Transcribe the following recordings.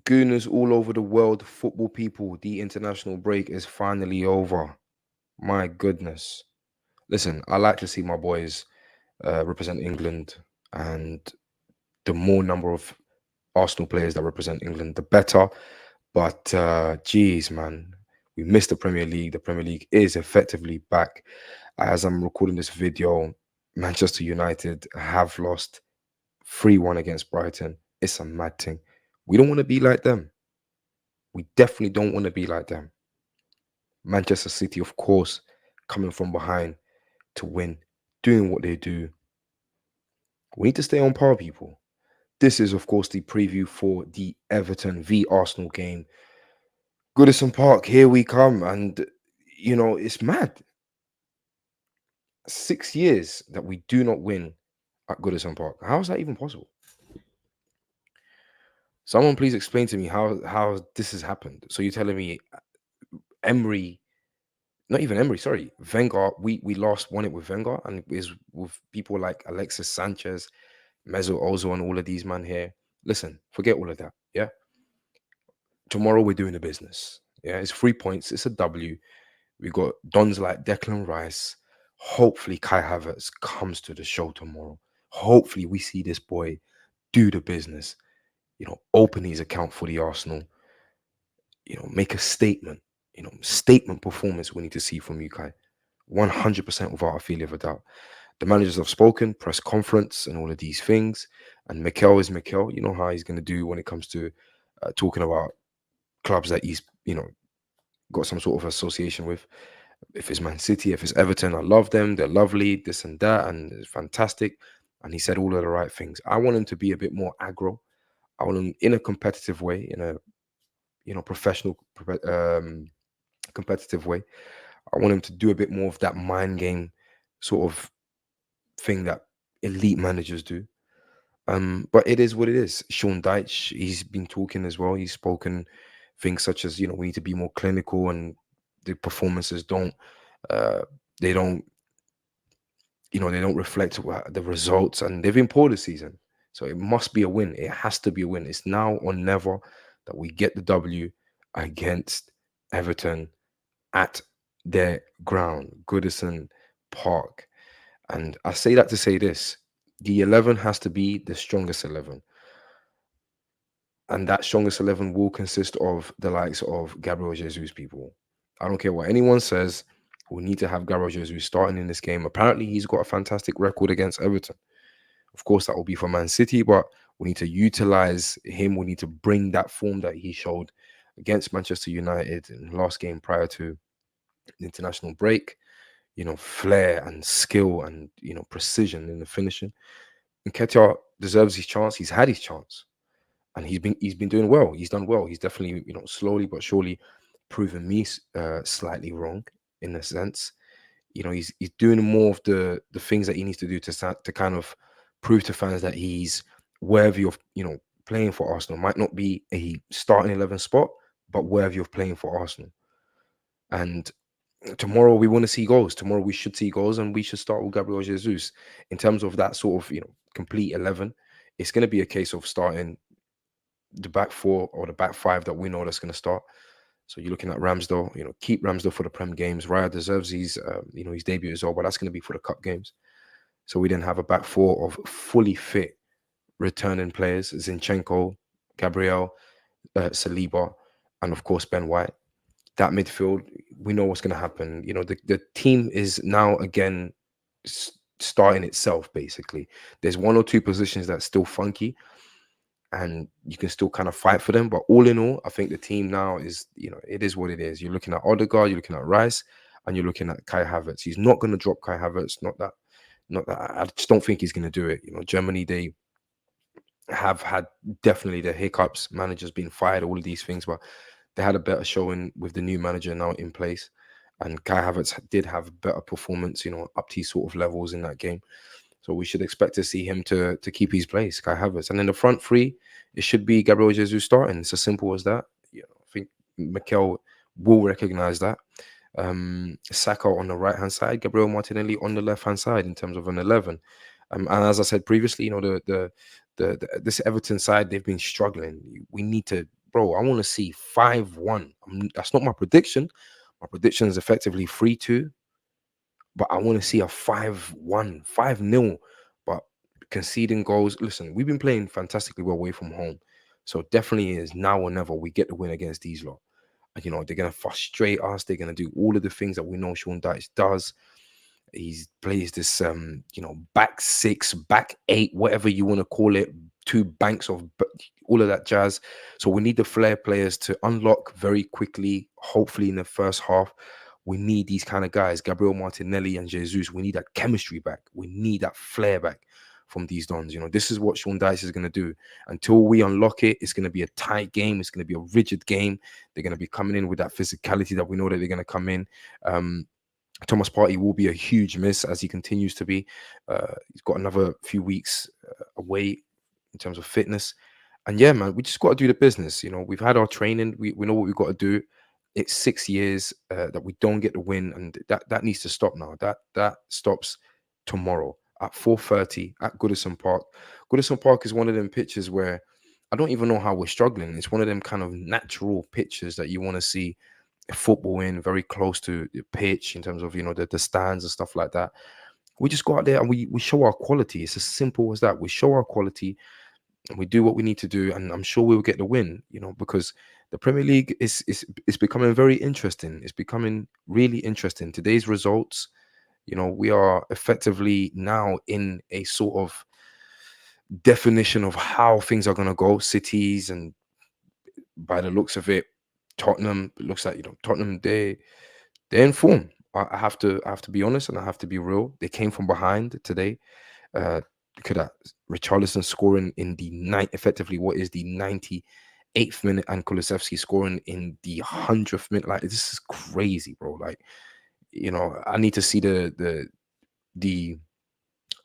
Gooners all over the world, football people, the international break is finally over. My goodness. Listen, I like to see my boys represent England, and the more number of Arsenal players that represent England, the better. But geez, man, we missed the Premier League. The Premier League is effectively back. As I'm recording this video, Manchester United have lost 3-1 against Brighton. It's a mad thing. We don't want to be like them. We definitely don't want to be like them. Manchester City, of course, coming from behind to win, doing what they do. We need to stay on par, people. This is, of course, the preview for the Everton v Arsenal game. Goodison Park, here we come. And, it's mad. 6 years that we do not win at Goodison Park. How is that even possible? Someone please explain to me how this has happened. So you're telling me Emery, not even Emery, sorry, Wenger, we last won it with Wenger, and it is with people like Alexis Sanchez, Mesut Ozil, and all of these man here. Listen, forget all of that. Yeah, tomorrow we're doing the business. Yeah, it's 3 points. It's a W. We got dons like Declan Rice. Hopefully, Kai Havertz comes to the show tomorrow. Hopefully, we see this boy do the business. Open his account for the Arsenal. Make a statement. Statement performance we need to see from you, Kai. 100% without a feeling of a doubt. The managers have spoken, press conference, and all of these things. And Mikel is Mikel. You know how he's going to do when it comes to talking about clubs that he's, got some sort of association with. If it's Man City, if it's Everton, I love them. They're lovely, this and that, and it's fantastic. And he said all of the right things. I want him to be a bit more aggro. I want him in a competitive way, in a professional, competitive way. I want him to do a bit more of that mind game sort of thing that elite managers do. But it is what it is. Sean Dyche, he's been talking as well. He's spoken things such as, we need to be more clinical, and the performances don't uh they don't they don't reflect the results, and they've been poor this season. So it must be a win. It has to be a win. It's now or never that we get the W against Everton at their ground, Goodison Park. And I say that to say this: the 11 has to be the strongest 11. And that strongest 11 will consist of the likes of Gabriel Jesus, people. I don't care what anyone says. We need to have Gabriel Jesus starting in this game. Apparently, he's got a fantastic record against Everton. Of course, that will be for Man City, but we need to utilize him. We need to bring that form that he showed against Manchester United in the last game prior to the international break. Flair and skill and, precision in the finishing. And Ketia deserves his chance. He's had his chance, and he's been doing well. He's done well. He's definitely, slowly but surely proven me slightly wrong in a sense. He's doing more of the things that he needs to do to kind of prove to fans that he's worthy of, playing for Arsenal. Might not be a starting 11 spot, but worthy of playing for Arsenal. And tomorrow we want to see goals. Tomorrow we should see goals, and we should start with Gabriel Jesus. In terms of that sort of, complete 11, it's going to be a case of starting the back four or the back five that we know that's going to start. So you're looking at Ramsdale, keep Ramsdale for the Prem games. Raya deserves his debut as well, but that's going to be for the cup games. So we then have a back four of fully fit returning players: Zinchenko, Gabriel, Saliba, and of course Ben White. That midfield, we know what's going to happen. The team is now again starting itself. Basically, there's one or two positions that's still funky, and you can still kind of fight for them. But all in all, I think the team now is, it is what it is. You're looking at Odegaard, you're looking at Rice, and you're looking at Kai Havertz. He's not going to drop Kai Havertz. Not that. I just don't think he's going to do it. Germany, they have had definitely their hiccups. Managers being fired, all of these things, but they had a better showing with the new manager now in place. And Kai Havertz did have better performance, up to sort of levels in that game. So we should expect to see him to keep his place, Kai Havertz. And in the front three, it should be Gabriel Jesus starting. It's as simple as that. I think Mikel will recognize that. Saka on the right hand side, Gabriel Martinelli on the left hand side in terms of an 11. And as I said previously, this Everton side, they've been struggling. We need to bro, I want to see 5-1. That's not my prediction. My prediction is effectively 3-2, but I want to see a 5-1, 5-0. But conceding goals, listen, we've been playing fantastically well away from home. So definitely is now or never we get the win against these lot. And, they're going to frustrate us. They're going to do all of the things that we know Sean Dyche does. He plays this, back six, back eight, whatever you want to call it, two banks of all of that jazz. So we need the flair players to unlock very quickly, hopefully in the first half. We need these kind of guys, Gabriel Martinelli and Jesus. We need that chemistry back. We need that flair back from these dons. This is what Sean Dyche is going to do. Until we unlock it, it's going to be a tight game. It's going to be a rigid game. They're going to be coming in with that physicality that we know that they're going to come in. Thomas Partey will be a huge miss as he continues to be. He's got another few weeks away in terms of fitness. And yeah, man, we just got to do the business. We've had our training. We know what we've got to do. It's 6 years that we don't get the win, and that needs to stop now. That stops tomorrow at 4:30 at Goodison Park. Goodison Park is one of them pitches where I don't even know how we're struggling. It's one of them kind of natural pitches that you want to see football in, very close to the pitch in terms of the stands and stuff like that. We just go out there and we show our quality. It's as simple as that. We show our quality and we do what we need to do, and I'm sure we'll get the win. Because the Premier League is becoming very interesting. It's becoming really interesting. Today's results, we are effectively now in a sort of definition of how things are going to go. Cities, and by the looks of it, Tottenham, it looks like Tottenham, they're in form. I have to be honest, and I have to be real. They came from behind today. Look at that, Richarlison scoring in the night, effectively what is the 98th minute, and Kulusevski scoring in the 100th minute. Like, this is crazy, bro. Like, I need to see the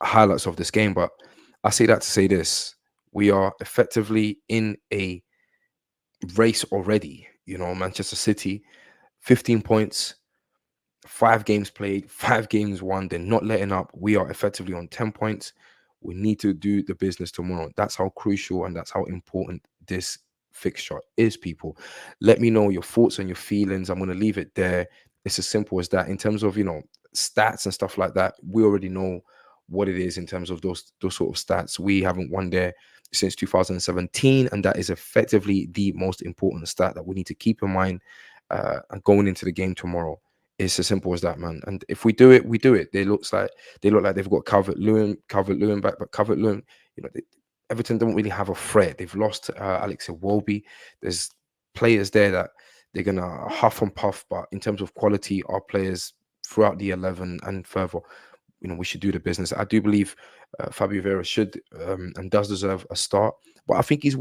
highlights of this game, but I say that to say this: we are effectively in a race already. Manchester City, 15 points, 5 games played, 5 games won. They're not letting up. We are effectively on 10 points. We need to do the business tomorrow. That's how crucial and that's how important this fixture is, people. Let me know your thoughts and your feelings. I'm going to leave it there. It's as simple as that. In terms of, stats and stuff like that, we already know what it is in terms of those sort of stats. We haven't won there since 2017, and that is effectively the most important stat that we need to keep in mind going into the game tomorrow. It's as simple as that, man. And if we do it, we do it. They look like they've got Calvert-Lewin back, but Calvert-Lewin, Everton don't really have a threat. They've lost Alex Iwobi. There's players there that they're gonna huff and puff, but in terms of quality, our players throughout the 11 and further, we should do the business. I do believe Fabio Vieira should and does deserve a start, but I think he's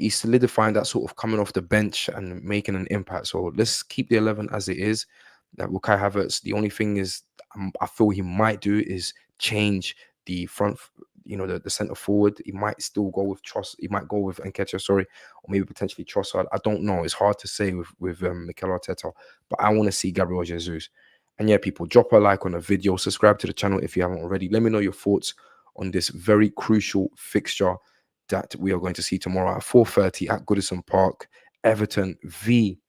solidifying that sort of coming off the bench and making an impact. So let's keep the 11 as it is. With Kai Havertz, the only thing is I feel he might do is change the front, the center forward. He might still go with Tross. He might go with Nketiah, sorry, or maybe potentially Trossard. I don't know. It's hard to say with Mikel Arteta, but I want to see Gabriel Jesus. And yeah, people, drop a like on the video, subscribe to the channel if you haven't already. Let me know your thoughts on this very crucial fixture that we are going to see tomorrow at 4:30 at Goodison Park. Everton v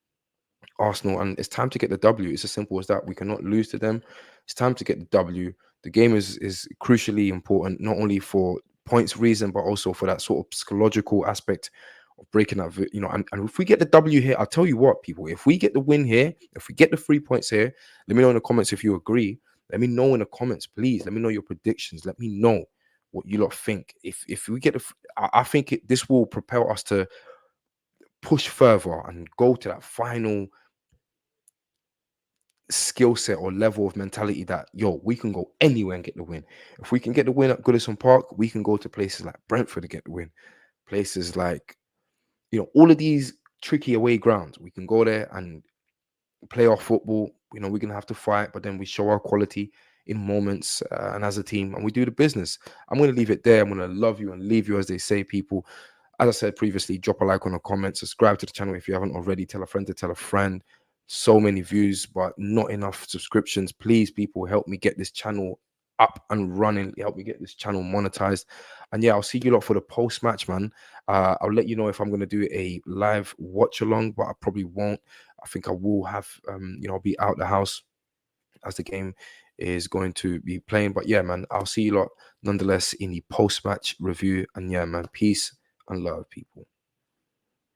Arsenal, and it's time to get the W. It's as simple as that. We cannot lose to them. It's time to get the W. The game is crucially important, not only for points reason, but also for that sort of psychological aspect of breaking that. And if we get the W here, I'll tell you what, people. If we get the win here, if we get the 3 points here, let me know in the comments if you agree. Let me know in the comments, please. Let me know your predictions. Let me know what you lot think. If we get I think this will propel us to push further and go to that final skill set or level of mentality that we can go anywhere and get the win. If we can get the win at Goodison Park, we can go to places like Brentford to get the win. Places like all of these tricky away grounds. We can go there and play our football. We're going to have to fight, but then we show our quality in moments and as a team, and we do the business. I'm going to leave it there. I'm going to love you and leave you, as they say, people. As I said previously, drop a like on the comment, subscribe to the channel if you haven't already, tell a friend to tell a friend. So many views, but not enough subscriptions. Please, people, help me get this channel up and running. Help me get this channel monetized. And yeah, I'll see you lot for the post match, man. I'll let you know if I'm gonna do a live watch along, but I probably won't. I think I will have I'll be out the house as the game is going to be playing. But yeah, man, I'll see you lot nonetheless in the post match review. And yeah, man, peace and love, people.